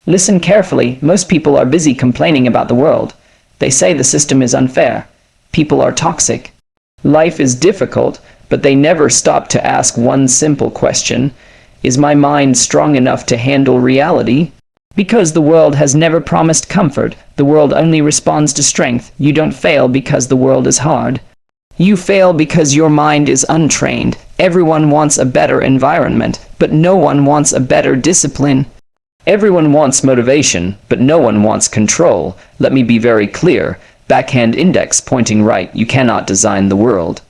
Listen carefully, most people are busy complaining about the world. They say the system is unfair. People are toxic. Life is difficult, but they never stop to ask one simple question. Is my mind strong enough to handle reality? Because the world has never promised comfort. The world only responds to strength. You don't fail because the world is hard. You fail because your mind is untrained. Everyone wants a better environment, but no one wants a better discipline. Everyone wants motivation, but no one wants control. Let me be very clear. Backhand index pointing right, you cannot design the world.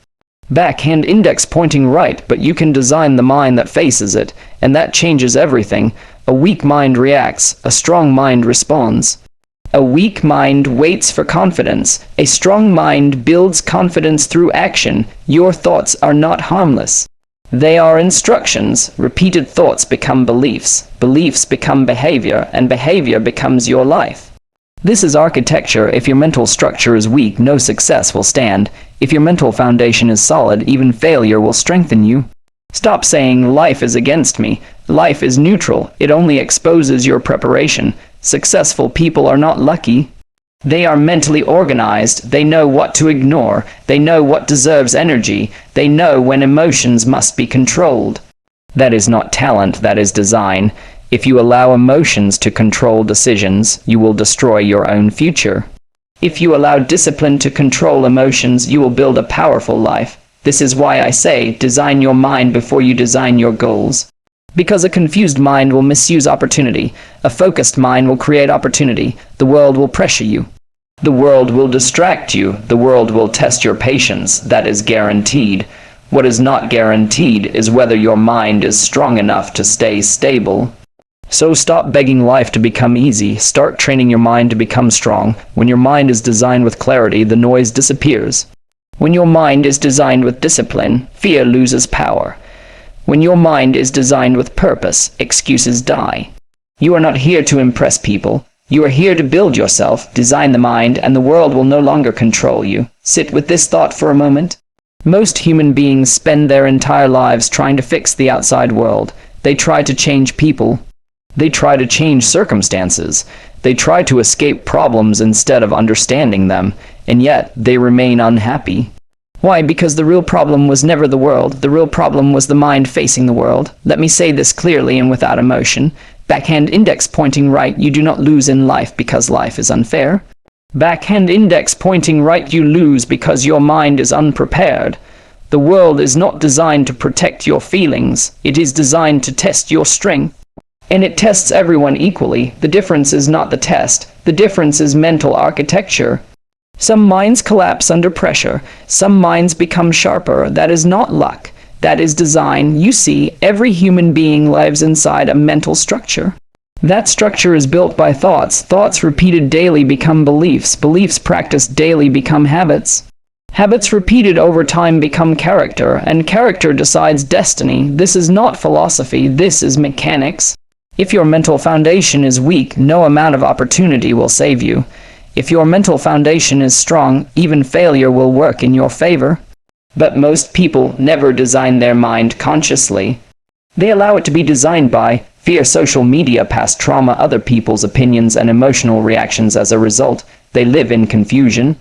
Backhand index pointing right, but you can design the mind that faces it, and that changes everything. A weak mind reacts, a strong mind responds. A weak mind waits for confidence. A strong mind builds confidence through action. Your thoughts are not harmless. They are instructions. Repeated thoughts become beliefs. Beliefs become behavior, and behavior becomes your life. This is architecture. If your mental structure is weak, no success will stand. If your mental foundation is solid, even failure will strengthen you. Stop saying, life is against me. Life is neutral. It only exposes your preparation. Successful people are not lucky. They are mentally organized. They know what to ignore. They know what deserves energy. They know when emotions must be controlled. That is not talent, that is design. If you allow emotions to control decisions, you will destroy your own future. If you allow discipline to control emotions, you will build a powerful life. This is why I say, design your mind before you design your goals. Because a confused mind will misuse opportunity. A focused mind will create opportunity. The world will pressure you. The world will distract you. The world will test your patience. That is guaranteed. What is not guaranteed is whether your mind is strong enough to stay stable. So stop begging life to become easy. Start training your mind to become strong. When your mind is designed with clarity, the noise disappears. When your mind is designed with discipline, fear loses power. When your mind is designed with purpose, excuses die. You are not here to impress people. You are here to build yourself, design the mind, and the world will no longer control you. Sit with this thought for a moment. Most human beings spend their entire lives trying to fix the outside world. They try to change people. They try to change circumstances. They try to escape problems instead of understanding them, and yet they remain unhappy. Why? Because the real problem was never the world. The real problem was the mind facing the world. Let me say this clearly and without emotion. Backhand index pointing right, you do not lose in life because life is unfair. Backhand index pointing right, you lose because your mind is unprepared. The world is not designed to protect your feelings. It is designed to test your strength. And it tests everyone equally. The difference is not the test. The difference is mental architecture. Some minds collapse under pressure. Some minds become sharper. That is not luck. That is design. You see, every human being lives inside a mental structure. That structure is built by thoughts. Thoughts repeated daily become beliefs. Beliefs practiced daily become habits. Habits repeated over time become character, and character decides destiny. This is not philosophy. This is mechanics. If your mental foundation is weak, no amount of opportunity will save you. If your mental foundation is strong, even failure will work in your favor. But most people never design their mind consciously. They allow it to be designed by fear, social media, past trauma, other people's opinions, and emotional reactions. As a result, they live in confusion.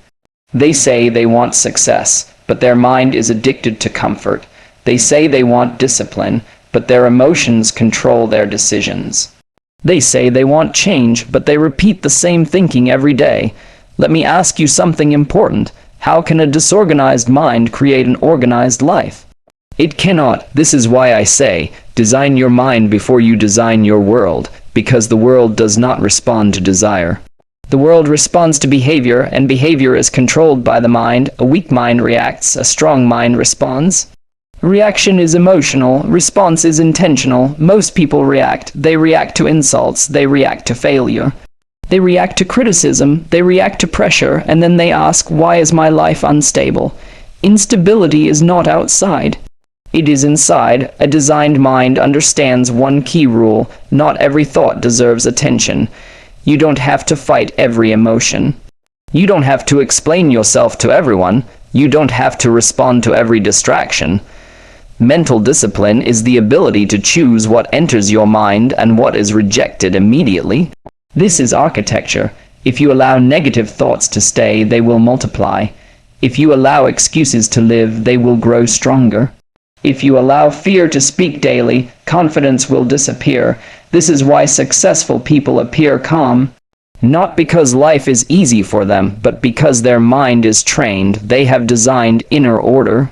They say they want success, but their mind is addicted to comfort. They say they want discipline, but their emotions control their decisions. They say they want change, but they repeat the same thinking every day. Let me ask you something important. How can a disorganized mind create an organized life? It cannot. This is why I say, design your mind before you design your world, because the world does not respond to desire. The world responds to behavior, and behavior is controlled by the mind. A weak mind reacts, a strong mind responds. Reaction is emotional, response is intentional. Most people react. They react to insults, they react to failure. They react to criticism, they react to pressure, and then they ask, why is my life unstable? Instability is not outside. It is inside. A designed mind understands one key rule: not every thought deserves attention. You don't have to fight every emotion. You don't have to explain yourself to everyone. You don't have to respond to every distraction. Mental discipline is the ability to choose what enters your mind and what is rejected immediately. This is architecture. If you allow negative thoughts to stay, they will multiply. If you allow excuses to live, they will grow stronger. If you allow fear to speak daily, confidence will disappear. This is why successful people appear calm. Not because life is easy for them, but because their mind is trained. They have designed inner order.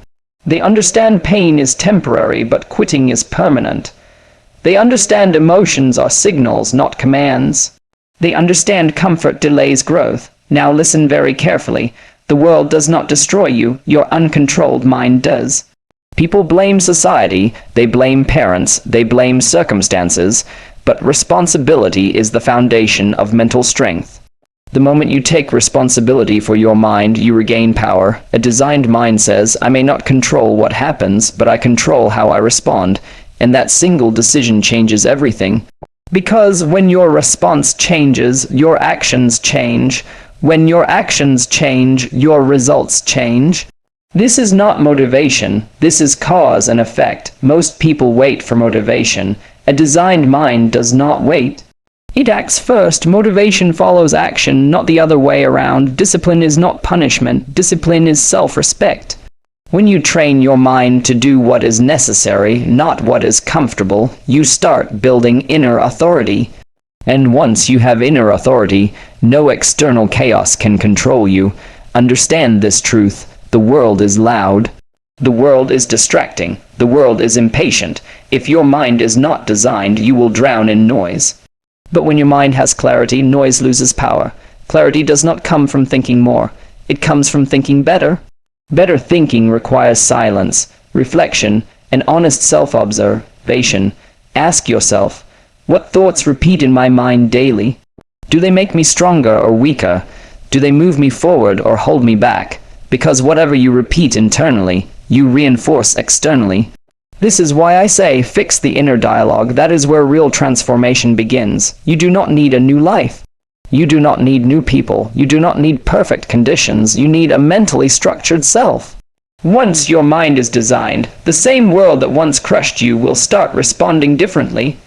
They understand pain is temporary, but quitting is permanent. They understand emotions are signals, not commands. They understand comfort delays growth. Now listen very carefully. The world does not destroy you, your uncontrolled mind does. People blame society, they blame parents, they blame circumstances, but responsibility is the foundation of mental strength. The moment you take responsibility for your mind, you regain power. A designed mind says, I may not control what happens, but I control how I respond, and that single decision changes everything. Because when your response changes, your actions change. When your actions change, your results change. This is not motivation, this is cause and effect. Most people wait for motivation. A designed mind does not wait. It acts first. Motivation follows action, not the other way around. Discipline is not punishment. Discipline is self-respect. When you train your mind to do what is necessary, not what is comfortable, you start building inner authority. And once you have inner authority, no external chaos can control you. Understand this truth. The world is loud. The world is distracting. The world is impatient. If your mind is not designed, you will drown in noise. But when your mind has clarity, noise loses power. Clarity does not come from thinking more. It comes from thinking better. Better thinking requires silence, reflection, and honest self-observation. Ask yourself, what thoughts repeat in my mind daily? Do they make me stronger or weaker? Do they move me forward or hold me back? Because whatever you repeat internally, you reinforce externally. This is why I say, fix the inner dialogue. That is where real transformation begins. You do not need a new life. You do not need new people. You do not need perfect conditions. You need a mentally structured self. Once your mind is designed, the same world that once crushed you will start responding differently.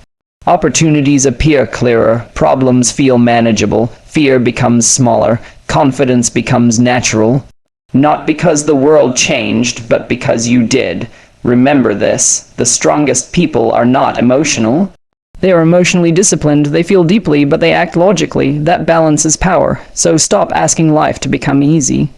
Opportunities appear clearer, problems feel manageable, fear becomes smaller, confidence becomes natural. Not because the world changed, but because you did. Remember this, the strongest people are not emotional. They are emotionally disciplined, they feel deeply, but they act logically. That balance is power. So stop asking life to become easy.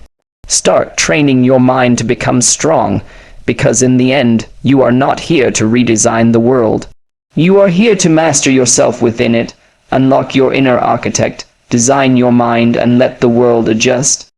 Start training your mind to become strong, because in the end, you are not here to redesign the world. You are here to master yourself within it, unlock your inner architect, design your mind, and let the world adjust.